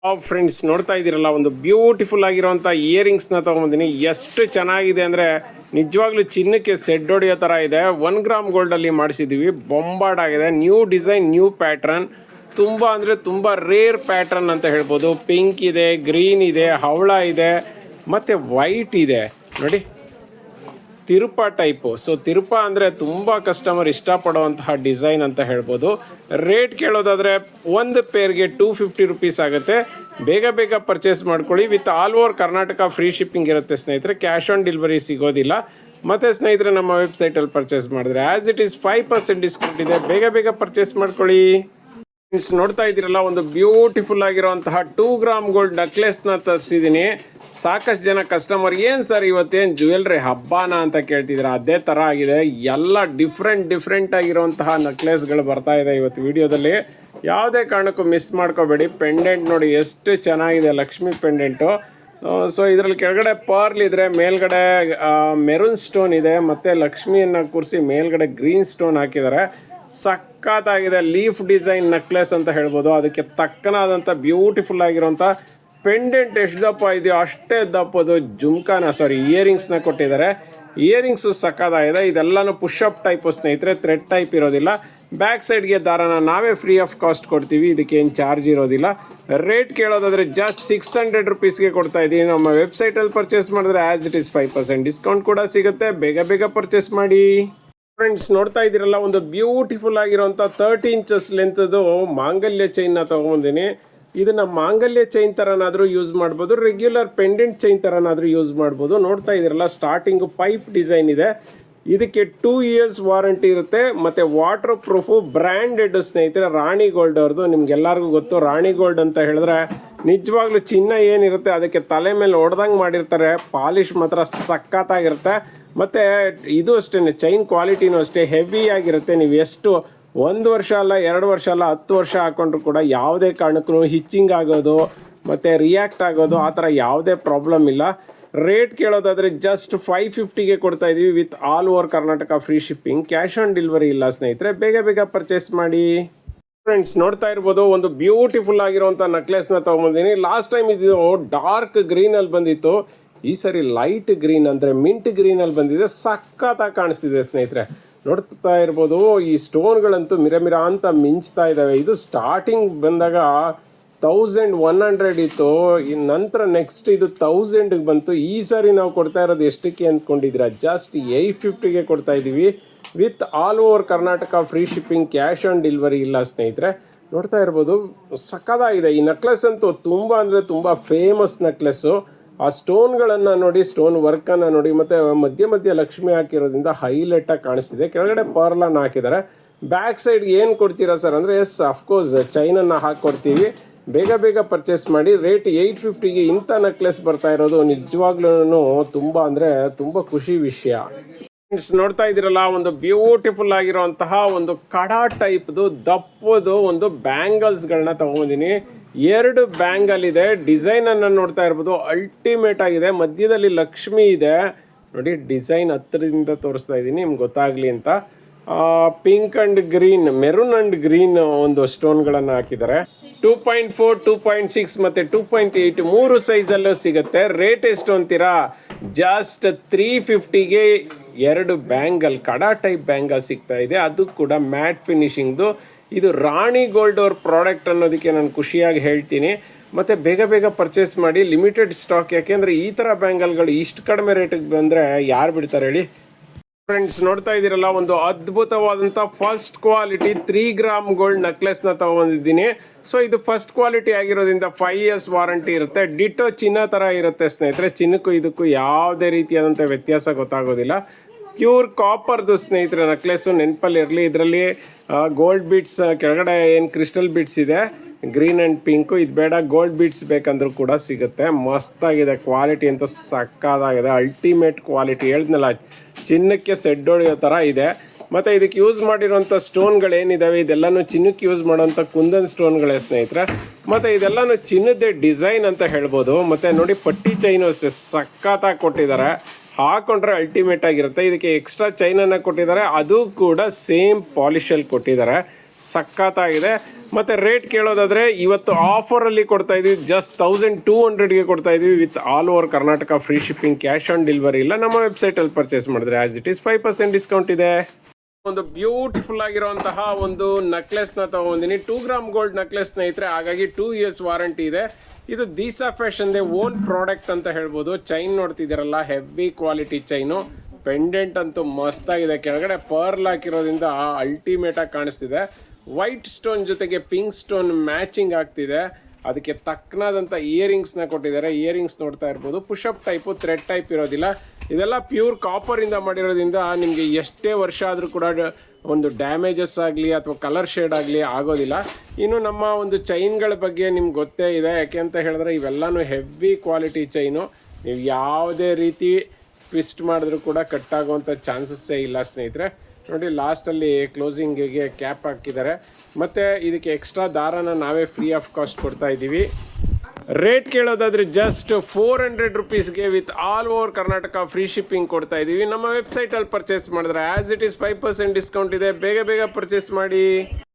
Friends ನೋಡ್ತಾ ಇದ್ದೀರಲ್ಲ, ಒಂದು ಬ್ಯೂಟಿಫುಲ್ ಆಗಿರುವಂಥ ಇಯರಿಂಗ್ಸ್ನ ತೊಗೊಂಬಂದಿನಿ. ಎಷ್ಟು ಚೆನ್ನಾಗಿದೆ ಅಂದರೆ ನಿಜವಾಗ್ಲೂ ಚಿನ್ನಕ್ಕೆ ಸೆಡ್ ಹೊಡೆಯೋ ಥರ ಇದೆ. 1 ಗ್ರಾಮ್ ಗೋಲ್ಡಲ್ಲಿ ಮಾಡಿಸಿದ್ದೀವಿ. ಬೊಂಬಾರ್ಡ್ ಆಗಿದೆ. New design, new pattern. ತುಂಬ ಅಂದರೆ ತುಂಬ ರೇರ್ ಪ್ಯಾಟ್ರನ್ ಅಂತ ಹೇಳ್ಬೋದು. ಪಿಂಕ್ ಇದೆ, ಗ್ರೀನ್ ಇದೆ, ಹವಳ ಇದೆ ಮತ್ತು ವೈಟ್ ಇದೆ ನೋಡಿ, ತಿರುಪ ಟೈಪು. ಸೊ ತಿರುಪ ಅಂದರೆ ತುಂಬ ಕಸ್ಟಮರ್ ಇಷ್ಟಪಡುವಂತಹ ಡಿಸೈನ್ ಅಂತ ಹೇಳ್ಬೋದು. ರೇಟ್ ಕೇಳೋದಾದರೆ ಒಂದು ಪೇರ್ಗೆ 250 ರುಪೀಸ್ ಆಗುತ್ತೆ. ಬೇಗ ಬೇಗ ಪರ್ಚೇಸ್ ಮಾಡ್ಕೊಳ್ಳಿ. With all over Karnataka free shipping ಇರುತ್ತೆ ಸ್ನೇಹಿತರೆ. ಕ್ಯಾಶ್ ಆನ್ ಡೆಲಿವರಿ ಸಿಗೋದಿಲ್ಲ. ಮತ್ತು ಸ್ನೇಹಿತರೆ, ನಮ್ಮ ವೆಬ್ಸೈಟಲ್ಲಿ ಪರ್ಚೇಸ್ ಮಾಡಿದ್ರೆ ಆ್ಯಸ್ ಇಟ್ ಈಸ್ 5% ಡಿಸ್ಕೌಂಟ್ ಇದೆ. ಬೇಗ ಬೇಗ ಪರ್ಚೇಸ್ ಮಾಡ್ಕೊಳ್ಳಿ. ಫ್ರೆಂಡ್ಸ್ ನೋಡ್ತಾ ಇದ್ದೀರಲ್ಲ, ಒಂದು ಬ್ಯೂಟಿಫುಲ್ ಆಗಿರುವಂತಹ 2 ಗ್ರಾಮ್ ಗೋಲ್ಡ್ ನೆಕ್ಲೆಸ್ನ ತರಿಸಿದ್ದೀನಿ. ಸಾಕಷ್ಟು ಜನ ಕಸ್ಟಮರ್ ಏನು ಸರ್ ಇವತ್ತೇನು ಜ್ಯುವೆಲ್ರಿ ಹಬ್ಬನ ಅಂತ ಕೇಳ್ತಿದ್ರೆ ಅದೇ ಥರ ಆಗಿದೆ. ಎಲ್ಲ ಡಿಫ್ರೆಂಟ್ ಆಗಿರುವಂತಹ ನೆಕ್ಲೆಸ್ಗಳು ಬರ್ತಾ ಇದೆ ಇವತ್ತು ವಿಡಿಯೋದಲ್ಲಿ. ಯಾವುದೇ ಕಾರಣಕ್ಕೂ ಮಿಸ್ ಮಾಡ್ಕೋಬೇಡಿ. ಪೆಂಡೆಂಟ್ ನೋಡಿ ಎಷ್ಟು ಚೆನ್ನಾಗಿದೆ, ಲಕ್ಷ್ಮಿ ಪೆಂಡೆಂಟು. ಸೊ ಇದರಲ್ಲಿ ಕೆಳಗಡೆ ಪರ್ಲ್ ಇದ್ರೆ, ಮೇಲ್ಗಡೆ ಮೆರೂನ್ ಸ್ಟೋನ್ ಇದೆ, ಮತ್ತು ಲಕ್ಷ್ಮಿಯನ್ನು ಕೂರಿಸಿ ಮೇಲ್ಗಡೆ ಗ್ರೀನ್ ಸ್ಟೋನ್ ಹಾಕಿದ್ದಾರೆ. ಸಖತ್ತಾಗಿದೆ. ಲೀಫ್ ಡಿಸೈನ್ ನೆಕ್ಲೆಸ್ ಅಂತ ಹೇಳ್ಬೋದು. ಅದಕ್ಕೆ ತಕ್ಕನಾದಂಥ ಬ್ಯೂಟಿಫುಲ್ ಆಗಿರುವಂಥ ಪೆಂಡೆಂಟ್ ಎಷ್ಟು ದಪ್ಪ ಇದೆಯೋ ಅಷ್ಟೇ ದಪ್ಪದು ಇಯರಿಂಗ್ಸ್ನ ಕೊಟ್ಟಿದ್ದಾರೆ. ಇಯರಿಂಗ್ಸು ಸಕ್ಕತ್ತಾಗಿದೆ. ಇದೆಲ್ಲನೂ ಪುಷಪ್ ಟೈಪು ಸ್ನೇಹಿತರೆ, ಥ್ರೆಡ್ ಟೈಪ್ ಇರೋದಿಲ್ಲ. ಬ್ಯಾಕ್ ಸೈಡ್ಗೆ ದಾರನ ನಾವೇ ಫ್ರೀ ಆಫ್ ಕಾಸ್ಟ್ ಕೊಡ್ತೀವಿ. ಇದಕ್ಕೆ ಏನು ಚಾರ್ಜ್ ಇರೋದಿಲ್ಲ. ರೇಟ್ ಕೇಳೋದಾದರೆ ಜಸ್ಟ್ 600 ರುಪೀಸ್ಗೆ ಕೊಡ್ತಾ ಇದ್ದೀವಿ. ನಮ್ಮ ವೆಬ್ಸೈಟಲ್ಲಿ ಪರ್ಚೇಸ್ ಮಾಡಿದ್ರೆ ಆ್ಯಸ್ ಇಟ್ ಈಸ್ 5% ಡಿಸ್ಕೌಂಟ್ ಕೂಡ ಸಿಗುತ್ತೆ. ಬೇಗ ಬೇಗ ಪರ್ಚೇಸ್ ಮಾಡಿ. ಫ್ರೆಂಡ್ಸ್ ನೋಡ್ತಾ ಇದ್ದೀರಲ್ಲ, ಒಂದು ಬ್ಯೂಟಿಫುಲ್ ಆಗಿರುವಂಥ 30 ಇಂಚಸ್ ಲೆಂತದು ಮಾಂಗಲ್ಯ ಚೈನ್ನ ತೊಗೊಂಬಂದಿನಿ. ಇದನ್ನು ಮಾಂಗಲ್ಯ ಚೈನ್ ಥರನಾದರೂ ಯೂಸ್ ಮಾಡ್ಬೋದು, ರೆಗ್ಯುಲರ್ ಪೆಂಡೆಂಟ್ ಚೈನ್ ಥರನಾದರೂ ಯೂಸ್ ಮಾಡ್ಬೋದು. ನೋಡ್ತಾ ಇದ್ದೀರಲ್ಲ, ಸ್ಟಾರ್ಟಿಂಗು ಪೈಪ್ ಡಿಸೈನ್ ಇದೆ. ಇದಕ್ಕೆ 2 ಇಯರ್ಸ್ ವಾರಂಟಿ ಇರುತ್ತೆ. ಮತ್ತು ವಾಟರ್ ಪ್ರೂಫು, ಬ್ರ್ಯಾಂಡೆಡ್ ಸ್ನೇಹಿತರೆ. ರಾಣಿ ಗೋಲ್ಡ್ ಅವ್ರದ್ದು ನಿಮ್ಗೆಲ್ಲರಿಗೂ ಗೊತ್ತು. ರಾಣಿ ಗೋಲ್ಡ್ ಅಂತ ಹೇಳಿದ್ರೆ ನಿಜವಾಗ್ಲೂ ಚಿನ್ನ ಏನಿರುತ್ತೆ ಅದಕ್ಕೆ ತಲೆ ಮೇಲೆ ಹೊಡೆದಂಗೆ ಮಾಡಿರ್ತಾರೆ. ಪಾಲಿಶ್ ಮಾತ್ರ ಸಖತ್ತಾಗಿರುತ್ತೆ. ಮತ್ತು ಇದು ಅಷ್ಟೇ, ಚೈನ್ ಕ್ವಾಲಿಟಿನೂ ಅಷ್ಟೇ ಹೆವಿ ಆಗಿರುತ್ತೆ. ನೀವು ಎಷ್ಟು 1 ವರ್ಷ ಅಲ್ಲ, 2 ವರ್ಷ ಅಲ್ಲ, 10 ವರ್ಷ ಹಾಕೊಂಡ್ರು ಕೂಡ ಯಾವುದೇ ಕಾರಣಕ್ಕೂ ಹಿಚ್ಚಿಂಗ್ ಆಗೋದು ಮತ್ತು ರಿಯಾಕ್ಟ್ ಆಗೋದು ಆ ಥರ ಯಾವುದೇ ಪ್ರಾಬ್ಲಮ್ ಇಲ್ಲ. ರೇಟ್ ಕೇಳೋದಾದರೆ ಜಸ್ಟ್ 550ಗೆ ಕೊಡ್ತಾ ಇದ್ದೀವಿ. With all over Karnataka free shipping. Cash on delivery ಇಲ್ಲ ಸ್ನೇಹಿತರೆ. ಬೇಗ ಬೇಗ ಪರ್ಚೇಸ್ ಮಾಡಿ. ಫ್ರೆಂಡ್ಸ್ ನೋಡ್ತಾ ಇರ್ಬೋದು, ಒಂದು ಬ್ಯೂಟಿಫುಲ್ ಆಗಿರುವಂಥ ನೆಕ್ಲೆಸ್ನ ತೊಗೊಂಬಂದಿನಿ. ಲಾಸ್ಟ್ ಟೈಮ್ ಇದು ಡಾರ್ಕ್ ಗ್ರೀನಲ್ಲಿ ಬಂದಿತ್ತು. ಈ ಸರಿ ಲೈಟ್ ಗ್ರೀನ್ ಅಂದರೆ ಮಿಂಟ್ ಗ್ರೀನಲ್ಲಿ ಬಂದಿದೆ. ಸಖತ್ತಾಗಿ ಕಾಣಿಸ್ತಿದೆ ಸ್ನೇಹಿತರೆ. ನೋಡ್ತಾ ಇರ್ಬೋದು, ಈ ಸ್ಟೋನ್ಗಳಂತೂ ಮಿರ ಅಂತ ಮಿಂಚ್ತಾ ಇದ್ದಾವೆ. ಇದು ಸ್ಟಾರ್ಟಿಂಗ್ ಬಂದಾಗ 1100 ಇತ್ತು. ನಂತರ ನೆಕ್ಸ್ಟ್ ಇದು 1000ಗೆ ಬಂತು. ಈ ಸಾರಿ ನಾವು ಕೊಡ್ತಾ ಇರೋದು ಎಷ್ಟಕ್ಕೆ ಅಂದ್ಕೊಂಡಿದ್ದೀರಾ? ಜಸ್ಟ್ 850ಗೆ ಕೊಡ್ತಾ ಇದ್ದೀವಿ. With all over Karnataka free shipping. Cash on delivery ಇಲ್ಲ ಸ್ನೇಹಿತರೆ. ನೋಡ್ತಾ ಇರ್ಬೋದು, ಸಖತ್ತಾಗಿದೆ. ಈ ನೆಕ್ಲೆಸ್ ಅಂತೂ ತುಂಬ ಅಂದರೆ ತುಂಬ ಫೇಮಸ್ ನೆಕ್ಲೆಸ್ಸು. ಆ ಸ್ಟೋನ್ಗಳನ್ನು ನೋಡಿ, ಸ್ಟೋನ್ ವರ್ಕನ್ನು ನೋಡಿ, ಮತ್ತು ಮಧ್ಯ ಲಕ್ಷ್ಮಿ ಹಾಕಿರೋದ್ರಿಂದ ಹೈಲೈಟಾಗಿ ಕಾಣಿಸ್ತಿದೆ. ಕೆಳಗಡೆ ಪರ್ಲನ್ನು ಹಾಕಿದ್ದಾರೆ. ಬ್ಯಾಕ್ ಸೈಡ್ಗೆ ಏನು ಕೊಡ್ತೀರಾ ಸರ್ ಅಂದರೆ, ಎಸ್ ಅಫ್ಕೋರ್ಸ್ ಚೈನನ್ನು ಹಾಕ್ಕೊಡ್ತೀವಿ. ಬೇಗ ಬೇಗ ಪರ್ಚೇಸ್ ಮಾಡಿ. ರೇಟ್ 850ಗೆ ಇಂಥ ನೆಕ್ಲೆಸ್ ಬರ್ತಾ ಇರೋದು ನಿಜವಾಗ್ಲೂ ತುಂಬ ಅಂದರೆ ತುಂಬ ಖುಷಿ ವಿಷಯ. ಫ್ರೆಂಡ್ಸ್ ನೋಡ್ತಾ ಇದ್ದೀರಲ್ಲ, ಒಂದು ಬ್ಯೂಟಿಫುಲ್ ಆಗಿರುವಂತಹ ಒಂದು ಕಡಾ ಟೈಪ್ದು ದಪ್ಪದು ಒಂದು ಬ್ಯಾಂಗಲ್ಸ್ಗಳನ್ನ ತೊಗೊಂಡಿದ್ದೀನಿ. 2 ಬ್ಯಾಂಗಲ್ ಇದೆ. ಡಿಸೈನನ್ನು ನೋಡ್ತಾ ಇರ್ಬೋದು, ಅಲ್ಟಿಮೇಟ್ ಆಗಿದೆ. ಮಧ್ಯದಲ್ಲಿ ಲಕ್ಷ್ಮಿ ಇದೆ ನೋಡಿ. ಡಿಸೈನ್ ಹತ್ತಿರದಿಂದ ತೋರಿಸ್ತಾ ಇದ್ದೀನಿ ನಿಮ್ಗೆ ಗೊತ್ತಾಗಲಿ ಅಂತ. Pink and green, maroon and green ಒಂದು ಸ್ಟೋನ್ಗಳನ್ನು ಹಾಕಿದ್ದಾರೆ. 2.4, 2.6 ಮತ್ತು 2.8 3 ಸೈಜಲ್ಲೂ ಸಿಗುತ್ತೆ. ರೇಟ್ ಎಷ್ಟು ಅಂತೀರಾ? ಜಸ್ಟ್ 350ಗೆ 2 ಬ್ಯಾಂಗಲ್, ಕಡಾ ಟೈಪ್ ಬ್ಯಾಂಗಲ್ ಸಿಗ್ತಾ ಇದೆ. ಅದು ಕೂಡ ಮ್ಯಾಟ್ ಫಿನಿಶಿಂಗ್ದು. ಇದು ರಾಣಿ ಗೋಲ್ಡ್ ಅವ್ರ ಪ್ರಾಡಕ್ಟ್ ಅನ್ನೋದಕ್ಕೆ ನಾನು ಖುಷಿಯಾಗಿ ಹೇಳ್ತೀನಿ. ಮತ್ತು ಬೇಗ ಬೇಗ ಪರ್ಚೇಸ್ ಮಾಡಿ. Limited stock. ಯಾಕೆಂದರೆ ಈ ಥರ ಬ್ಯಾಂಗಲ್ಗಳು ಇಷ್ಟು ಕಡಿಮೆ ರೇಟಿಗೆ ಬಂದರೆ ಯಾರು ಬಿಡ್ತಾರೆ ಹೇಳಿ? ಫ್ರೆಂಡ್ಸ್ ನೋಡ್ತಾ ಇದ್ದೀರಲ್ಲ, ಒಂದು ಅದ್ಭುತವಾದಂಥ ಫಸ್ಟ್ ಕ್ವಾಲಿಟಿ 3 ಗ್ರಾಮ್ ಗೋಲ್ಡ್ ನೆಕ್ಲೆಸ್ನ ತೊಗೊಂಡಿದ್ದೀನಿ. ಸೊ ಇದು ಫಸ್ಟ್ ಕ್ವಾಲಿಟಿ ಆಗಿರೋದ್ರಿಂದ 5 ಇಯರ್ಸ್ ವಾರಂಟಿ ಇರುತ್ತೆ. ಡಿಟೋ ಚಿನ್ನ ಥರ ಇರುತ್ತೆ ಸ್ನೇಹಿತರೆ. ಚಿನ್ನಕ್ಕೂ ಇದಕ್ಕೂ ಯಾವುದೇ ರೀತಿಯಾದಂಥ ವ್ಯತ್ಯಾಸ ಗೊತ್ತಾಗೋದಿಲ್ಲ. ಪ್ಯೂರ್ ಕಾಪರ್ದು ಸ್ನೇಹಿತರೆ ನೆಕ್ಲೆಸ್ಸು, ನೆನಪಲ್ಲಿ ಇರಲಿ. ಇದರಲ್ಲಿ ಗೋಲ್ಡ್ ಬೀಟ್ಸ್, ಕೆಳಗಡೆ ಏನು ಕ್ರಿಸ್ಟಲ್ ಬೀಟ್ಸ್ ಇದೆ, ಗ್ರೀನ್ ಆ್ಯಂಡ್ ಪಿಂಕು. ಇದು ಬೇಡ, ಗೋಲ್ಡ್ ಬೀಟ್ಸ್ ಬೇಕಂದ್ರೂ ಕೂಡ ಸಿಗುತ್ತೆ. ಮಸ್ತಾಗಿದೆ. ಕ್ವಾಲಿಟಿ ಅಂತ ಸಕ್ಕತ್ತಾಗಿದೆ. Ultimate quality. ಹೇಳಿದ್ನಲ್ಲ, ಚಿನ್ನಕ್ಕೆ ಸೆಡ್ ಹೊಡೆಯೋ ಥರ ಇದೆ. ಮತ್ತು ಇದಕ್ಕೆ ಯೂಸ್ ಮಾಡಿರೋಂಥ ಸ್ಟೋನ್ಗಳೇನಿದ್ದಾವೆ ಇದೆಲ್ಲನೂ ಚಿನ್ನಕ್ಕೆ ಯೂಸ್ ಮಾಡೋಂಥ ಕುಂದನ್ ಸ್ಟೋನ್ಗಳೇ ಸ್ನೇಹಿತರೆ. ಮತ್ತು ಇದೆಲ್ಲನೂ ಚಿನ್ನದ್ದೇ ಡಿಸೈನ್ ಅಂತ ಹೇಳ್ಬೋದು. ಮತ್ತು ನೋಡಿ, ಪಟ್ಟಿ ಚೈನು ಅಷ್ಟೇ ಸಕ್ಕತ್ತಾಗಿ ಕೊಟ್ಟಿದ್ದಾರೆ. ಹಾಕೊಂಡ್ರೆ ಅಲ್ಟಿಮೇಟ್ ಆಗಿರುತ್ತೆ. ಇದಕ್ಕೆ ಎಕ್ಸ್ಟ್ರಾ ಚೈನನ್ನು ಕೊಟ್ಟಿದ್ದಾರೆ. ಅದು ಕೂಡ ಸೇಮ್ ಪಾಲಿಶಲ್ಲಿ ಕೊಟ್ಟಿದ್ದಾರೆ. ಸಖತ್ತಾಗಿದೆ. ಮತ್ತು ರೇಟ್ ಕೇಳೋದಾದರೆ ಇವತ್ತು ಆಫರಲ್ಲಿ ಕೊಡ್ತಾ ಇದೀವಿ, ಜಸ್ಟ್ 1200ಗೆ ಕೊಡ್ತಾ ಇದೀವಿ with all over Karnataka free shipping, cash on delivery ಇಲ್ಲ. ನಮ್ಮ ವೆಬ್ಸೈಟಲ್ಲಿ ಪರ್ಚೇಸ್ ಮಾಡಿದ್ರೆ ಆ್ಯಸ್ ಇಟ್ ಈಸ್ 5% ಡಿಸ್ಕೌಂಟ್ ಇದೆ. ಒಂದು ಬ್ಯೂಟಿಫುಲ್ ಆಗಿರುವಂತಹ ಒಂದು ನೆಕ್ಲೆಸ್ನ ತಗೊಂಡಿನಿ, 2 ಗ್ರಾಮ್ ಗೋಲ್ಡ್ ನೆಕ್ಲೆಸ್ ಸ್ನೇಹಿತರೆ. ಹಾಗಾಗಿ 2 years ವಾರಂಟಿ ಇದೆ. ಇದು ದೀಸಾ ಫ್ಯಾಷನ್ದೇ ಓನ್ ಪ್ರಾಡಕ್ಟ್ ಅಂತ ಹೇಳ್ಬೋದು. ಚೈನ್ ನೋಡ್ತಿದ್ದೀರಲ್ಲ, ಹೆವಿ ಕ್ವಾಲಿಟಿ ಚೈನು. ಪೆಂಡೆಂಟ್ ಅಂತೂ ಮಸ್ತಾಗಿದೆ, ಕೆಳಗಡೆ ಪರ್ಲ್ ಹಾಕಿರೋದ್ರಿಂದ ಅಲ್ಟಿಮೇಟಾಗಿ ಕಾಣಿಸ್ತಿದೆ. ವೈಟ್ ಸ್ಟೋನ್ ಜೊತೆಗೆ ಪಿಂಕ್ ಸ್ಟೋನ್ ಮ್ಯಾಚಿಂಗ್ ಆಗ್ತಿದೆ. ಅದಕ್ಕೆ ತಕ್ಕನಾದಂಥ ಇಯರಿಂಗ್ಸ್ನ ಕೊಟ್ಟಿದ್ದಾರೆ. ಇಯರಿಂಗ್ಸ್ ನೋಡ್ತಾ ಇರ್ಬೋದು, ಪುಷಪ್ ಟೈಪು, ಥ್ರೆಡ್ ಟೈಪ್ ಇರೋದಿಲ್ಲ. ಇದೆಲ್ಲ ಪ್ಯೂರ್ ಕಾಪರಿಂದ ಮಾಡಿರೋದ್ರಿಂದ ನಿಮಗೆ ಎಷ್ಟೇ ವರ್ಷ ಆದರೂ ಕೂಡ ಒಂದು ಡ್ಯಾಮೇಜಸ್ ಆಗಲಿ ಅಥವಾ ಕಲರ್ ಶೇಡ್ ಆಗಲಿ ಆಗೋದಿಲ್ಲ. ಇನ್ನು ನಮ್ಮ ಒಂದು ಚೈನ್ಗಳ ಬಗ್ಗೆ ನಿಮ್ಗೆ ಗೊತ್ತೇ ಇದೆ, ಯಾಕೆ ಅಂತ ಹೇಳಿದ್ರೆ ಇವೆಲ್ಲನೂ ಹೆವಿ ಕ್ವಾಲಿಟಿ ಚೈನು. ನೀವು ಯಾವುದೇ ರೀತಿ ಟ್ವಿಸ್ಟ್ ಮಾಡಿದ್ರೂ ಕೂಡ ಕಟ್ಟಾಗುವಂಥ ಚಾನ್ಸಸ್ಸೇ ಇಲ್ಲ ಸ್ನೇಹಿತರೆ. ನೋಡಿ, ಲಾಸ್ಟಲ್ಲಿ ಕ್ಲೋಸಿಂಗಿಗೆ ಕ್ಯಾಪ್ ಹಾಕಿದ್ದಾರೆ. ಮತ್ತು ಇದಕ್ಕೆ ಎಕ್ಸ್ಟ್ರಾ ದಾರನ ನಾವೇ ಫ್ರೀ ಆಫ್ ಕಾಸ್ಟ್ ಕೊಡ್ತಾ ಇದ್ದೀವಿ. ರೇಟ್ ಕೇಳೋದಾದರೆ ಜಸ್ಟ್ 400 ರುಪೀಸ್ಗೆ with all over Karnataka free shipping ಕೊಡ್ತಾ ಇದ್ದೀವಿ. ನಮ್ಮ ವೆಬ್ಸೈಟಲ್ಲಿ ಪರ್ಚೇಸ್ ಮಾಡಿದ್ರೆ ಆ್ಯಸ್ ಇಟ್ ಈಸ್ 5% ಡಿಸ್ಕೌಂಟ್ ಇದೆ. ಬೇಗ ಬೇಗ ಪರ್ಚೇಸ್ ಮಾಡಿ.